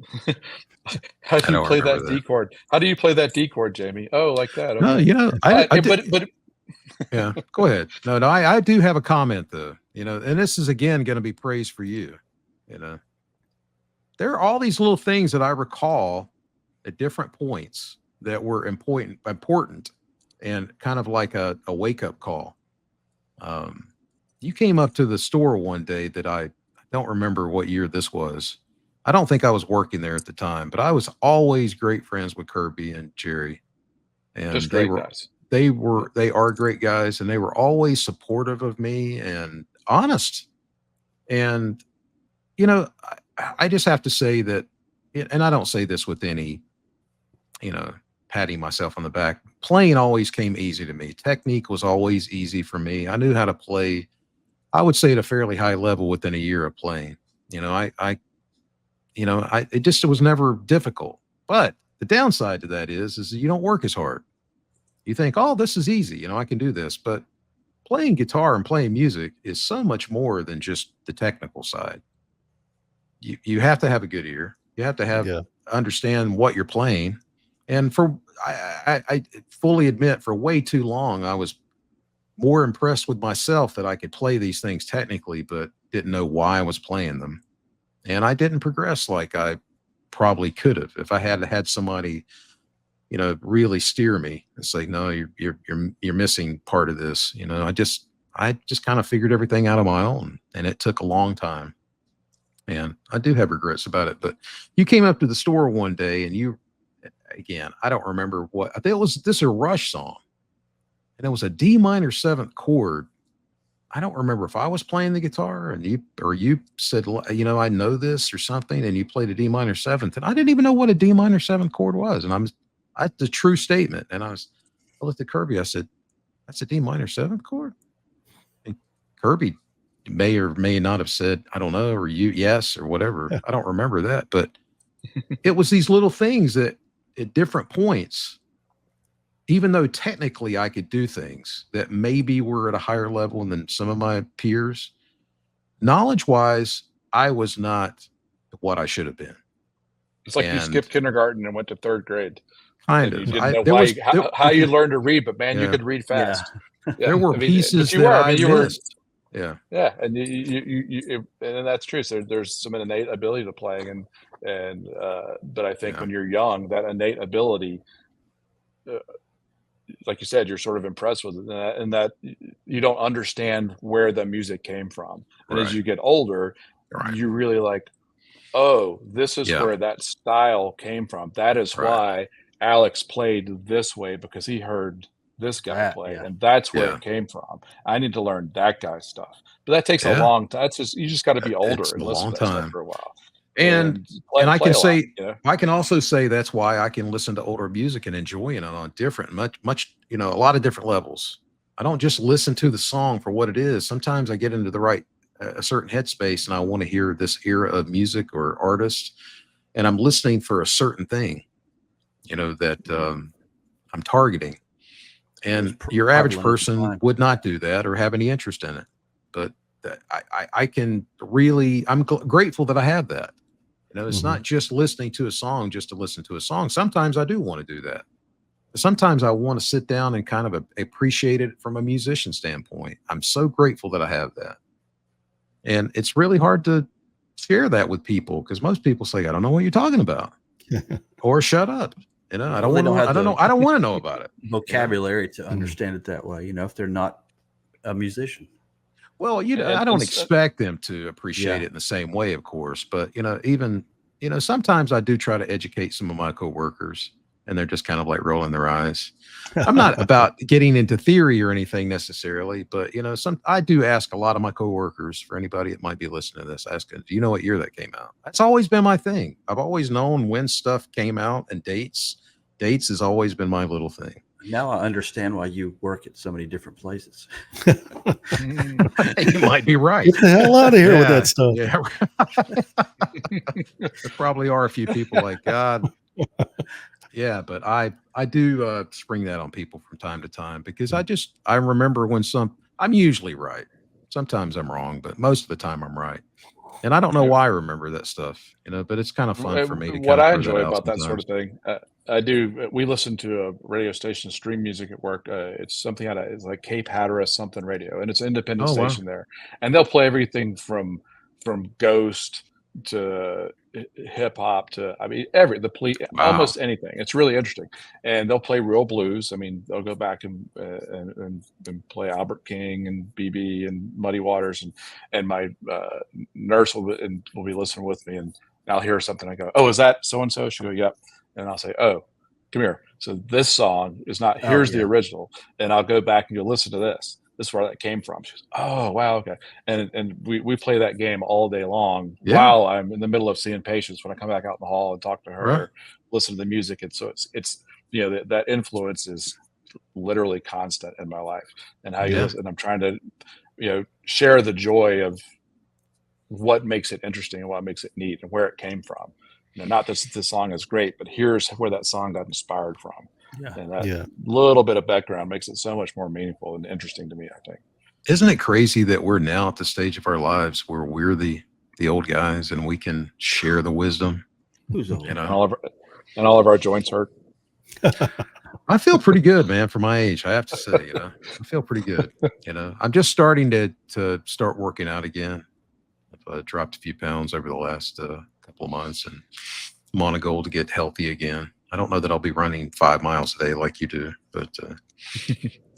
How do you play that D chord? How do you play that D chord, Jamie? Oh, like that. Okay. No, but yeah, go ahead. No, I do have a comment though, and this is again going to be praise for you. There are all these little things that I recall at different points that were important and kind of like a wake-up call. You came up to the store one day that I don't remember what year this was. I don't think I was working there at the time, but I was always great friends with Kirby and Jerry. And Just great guys. They are great guys, and they were always supportive of me and honest. And, you know, I just have to say that, and I don't say this with any, you know, patting myself on the back. Playing always came easy to me. Technique was always easy for me. I knew how to play, I would say, at a fairly high level within a year of playing. You know, it was never difficult. But the downside to that is you don't work as hard. You think, oh, this is easy. You know, I can do this. But playing guitar and playing music is so much more than just the technical side. You have to have a good ear. You have to understand what you're playing. And I fully admit, for way too long, I was more impressed with myself that I could play these things technically, but didn't know why I was playing them. And I didn't progress like I probably could have if I had somebody, you know, really steer me and say, no, you're missing part of this. You know, I just kind of figured everything out on my own, and it took a long time. And I do have regrets about it. But you came up to the store one day, and again, I don't remember what, I think this is a Rush song, and it was a D minor 7th chord. I don't remember if I was playing the guitar and you said, you know, I know this or something, and you played a D minor 7th, and I didn't even know what a D minor 7th chord was. And that's a true statement. And I looked at Kirby, I said, that's a D minor 7th chord. And Kirby may or may not have said, I don't know, or yes, or whatever. I don't remember that, but it was these little things that at different points, even though technically I could do things that maybe were at a higher level than some of my peers, knowledge-wise, I was not what I should have been. It's like you skipped kindergarten and went to 3rd grade. Kind of. You didn't know how you learned to read, but man, you could read fast. Yeah. There were pieces that I missed. Yeah. Yeah. And and that's true. So there's some innate ability to playing, but I think when you're young, that innate ability, like you said, you're sort of impressed with it, and that you don't understand where the music came from. And as you get older, you really like, oh, this is where that style came from. That is why Alex played this way, because he heard this guy play, and that's where it came from. I need to learn that guy's stuff. But that takes a long time. You just got to be older and listen to that stuff for a while. And I can say, I can also say that's why I can listen to older music and enjoy it on different, much, you know, a lot of different levels. I don't just listen to the song for what it is. Sometimes I get into a certain headspace and I want to hear this era of music or artist, and I'm listening for a certain thing, you know, that I'm targeting. And your average person would not do that or have any interest in it. But I can really, I'm grateful that I have that. You know, it's not just listening to a song just to listen to a song. Sometimes I do want to do that. Sometimes I want to sit down and kind of appreciate it from a musician standpoint. I'm so grateful that I have that. And it's really hard to share that with people, because most people say, I don't know what you're talking about. Or shut up. You know, I don't want to know about it. Vocabulary to understand it that way, you know, if they're not a musician. Well, you know, I don't expect them to appreciate it in the same way, of course, but, you know, even, you know, sometimes I do try to educate some of my coworkers, and they're just kind of like rolling their eyes. I'm not about getting into theory or anything necessarily, but, you know, I do ask a lot of my coworkers, for anybody that might be listening to this, asking, do you know what year that came out? That's always been my thing. I've always known when stuff came out, and dates has always been my little thing. Now I understand why you work at so many different places. You might be right. Get the hell out of here with that stuff. Yeah. There probably are a few people like, God. Yeah, but I do spring that on people from time to time, because I remember when I'm usually right. Sometimes I'm wrong, but most of the time I'm right. And I don't know why I remember that stuff, you know, but it's kind of fun for me to what I enjoy about that sort of thing. We listen to a radio station, stream music at work. It's something it's like Cape Hatteras something radio, and it's an independent station there. And they'll play everything from Ghost to hip hop to, I mean, Wow. almost anything. It's really interesting. And they'll play real blues. I mean, they'll go back and play Albert King and BB and Muddy Waters, and my nurse will be listening with me, and I'll hear something. I go, "Oh, is that so and so?" She go, "Yep," and I'll say, "Oh, come here. So this song is not. Here's the original," and I'll go back and go listen to this. This is where that came from. She goes, "Oh, wow, okay." And we play that game all day long while I'm in the middle of seeing patients. When I come back out in the hall and talk to her, listen to the music, and so it's that influence is literally constant in my life. And how you listen, and I'm trying to share the joy of what makes it interesting and what makes it neat and where it came from. Not that this song is great, but here's where that song got inspired from. And that little bit of background makes it so much more meaningful and interesting to me, I think. Isn't it crazy that we're now at the stage of our lives where we're the old guys and we can share the wisdom? Who's old? And all of our joints hurt. I feel pretty good, man, for my age. I have to say, I feel pretty good. I'm just starting to start working out again. I've dropped a few pounds over the last couple of months, and I'm on a goal to get healthy again. I don't know that I'll be running 5 miles a day like you do, but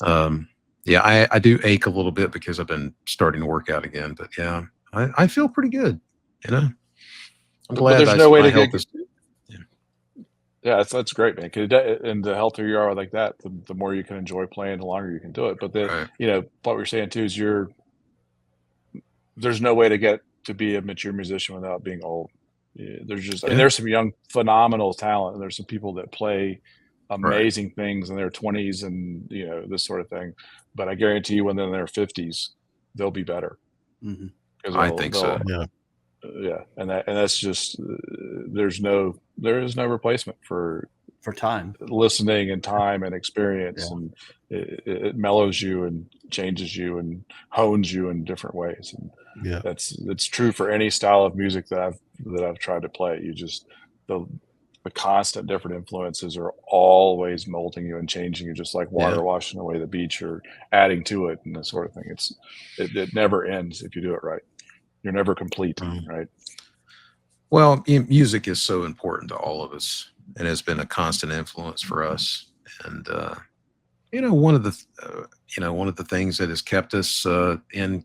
I do ache a little bit because I've been starting to work out again. But yeah, I feel pretty good. I'm glad. But there's no way to get. Yeah, that's great, man. And the healthier you are like that, the more you can enjoy playing, the longer you can do it. But what we're saying too is there's no way to get to be a mature musician without being old. There's some young phenomenal talent, and there's some people that play amazing things in their 20s and this sort of thing. But I guarantee you, when they're in their 50s, they'll be better. Mm-hmm. I think so. Yeah, and that's just there is no replacement for time, listening, and time and experience, and it mellows you and changes you and hones you in different ways. And that's true for any style of music that I've tried to play. You just the constant different influences are always molding you and changing you, just like water washing away the beach or adding to it and that sort of thing. It never ends if you do it right. You're never complete, right? Well, music is so important to all of us, and has been a constant influence for us. And one of the things that has kept us in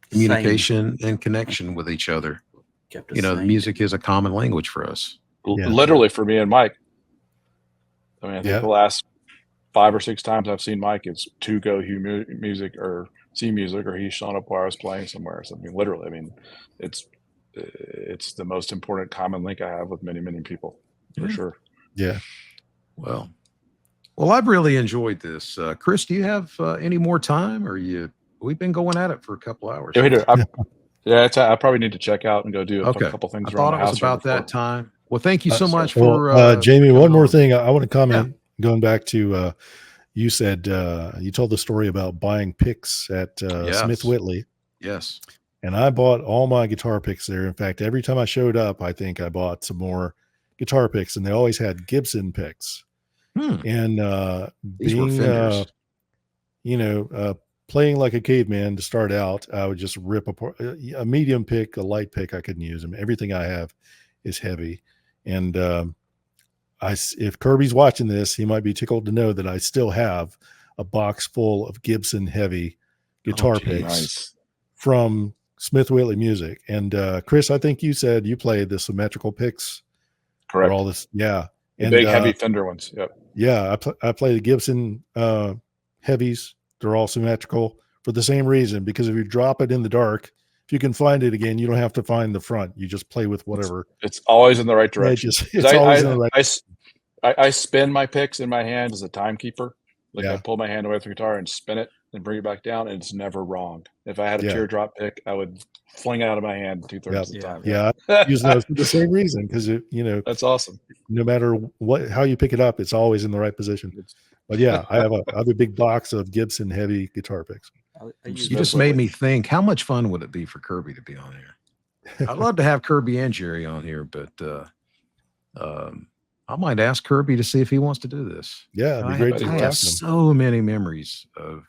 communication and connection with each other. Music is a common language for us. Literally for me and Mike. I mean, I think the last 5 or 6 times I've seen Mike, it's to go hear music or see music, or he's shown up while I was playing somewhere or something. Literally, I mean, it's the most important common link I have with many, many people, for sure. Yeah. Well, I've really enjoyed this. Chris, do you have any more time, or we've been going at it for a couple hours? Yeah, we do. I probably need to check out and go do a couple things. I thought it was about that time. Well, thank you so much for Jamie. One more thing I want to comment. Going back to you said you told the story about buying picks at Smith Whitley. Yes. And I bought all my guitar picks there. In fact, every time I showed up, I think I bought some more guitar picks, and they always had Gibson picks. And being playing like a caveman to start out, I would just rip apart a medium pick, a light pick. I couldn't use them. Everything I have is heavy. And if Kirby's watching this, he might be tickled to know that I still have a box full of Gibson heavy guitar picks from Smith Whitley Music. And Chris, I think you said you played the symmetrical picks. Correct. All this, and big heavy Fender ones. Yep. Yeah, I play the Gibson heavies. They're all symmetrical for the same reason, because if you drop it in the dark, if you can find it again, you don't have to find the front. You just play with whatever. It's always in the right direction. It's always in the right. I spin my picks in my hand as a timekeeper. I pull my hand away from the guitar and spin it and bring it back down, and it's never wrong. If I had a teardrop pick, I would fling it out of my hand 2/3 of the time. Yeah, I use those for the same reason, because that's awesome. No matter how you pick it up, it's always in the right position. But I have a big box of Gibson heavy guitar picks. You just made me think, how much fun would it be for Kirby to be on here? I'd love to have Kirby and Jerry on here, but I might ask Kirby to see if he wants to do this. Yeah, it'd be great to I have so many memories of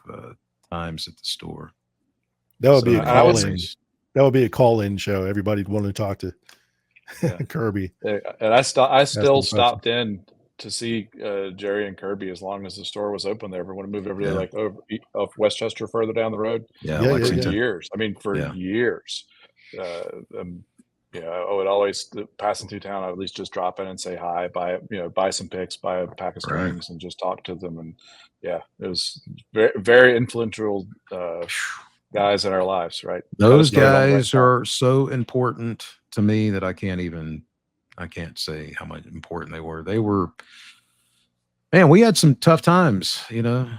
times at the store. That would be a call-in. That would be a call-in show. Everybody'd want to talk to Kirby. And I still stopped in to see Jerry and Kirby as long as the store was open there. Everyone moved over to like off Westchester further down the road. Yeah, for years. I mean, for years. I would always passing through town. I would at least just drop in and say hi, buy some picks, buy a pack of strings, and just talk to them. And it was very, very influential guys in our lives. Right, those guys are so important to me that I can't say how much important they were. They were, man, we had some tough times,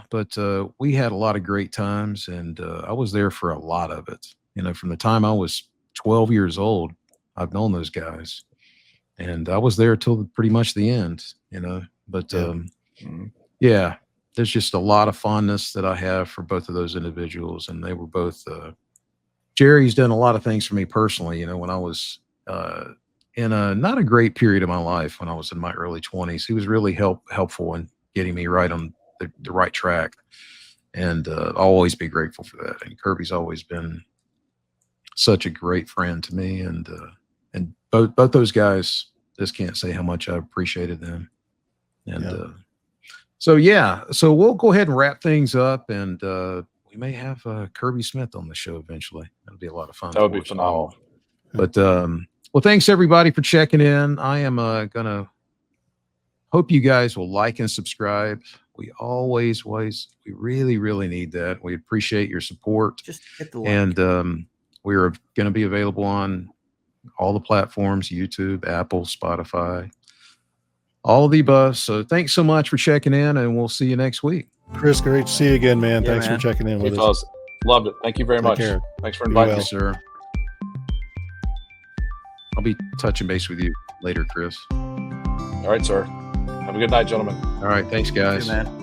but we had a lot of great times, and I was there for a lot of it. From the time I was 12 years old, I've known those guys, and I was there till pretty much the end, but there's just a lot of fondness that I have for both of those individuals. And they were both, Jerry's done a lot of things for me personally, when I was in a not a great period of my life, when I was in my early 20s. He was really helpful in getting me right on the right track, and I'll always be grateful for that. And Kirby's always been such a great friend to me, and both those guys, just can't say how much I appreciated them. And so we'll go ahead and wrap things up, and we may have Kirby Smith on the show eventually. That'll be a lot of fun. That would be phenomenal. But well, thanks everybody for checking in. I am gonna hope you guys will like and subscribe. We really, really need that. We appreciate your support. Just hit the like. And we're going to be available on all the platforms: YouTube, Apple, Spotify, all of the above. So thanks so much for checking in, and we'll see you next week. Chris, great to see you again, man. Thanks for checking in with us. Loved it. Thank you very much. Care. Thanks for inviting me, sir. I'll be touching base with you later, Chris. All right, sir. Have a good night, gentlemen. All right. Thanks, guys. Thank you, man.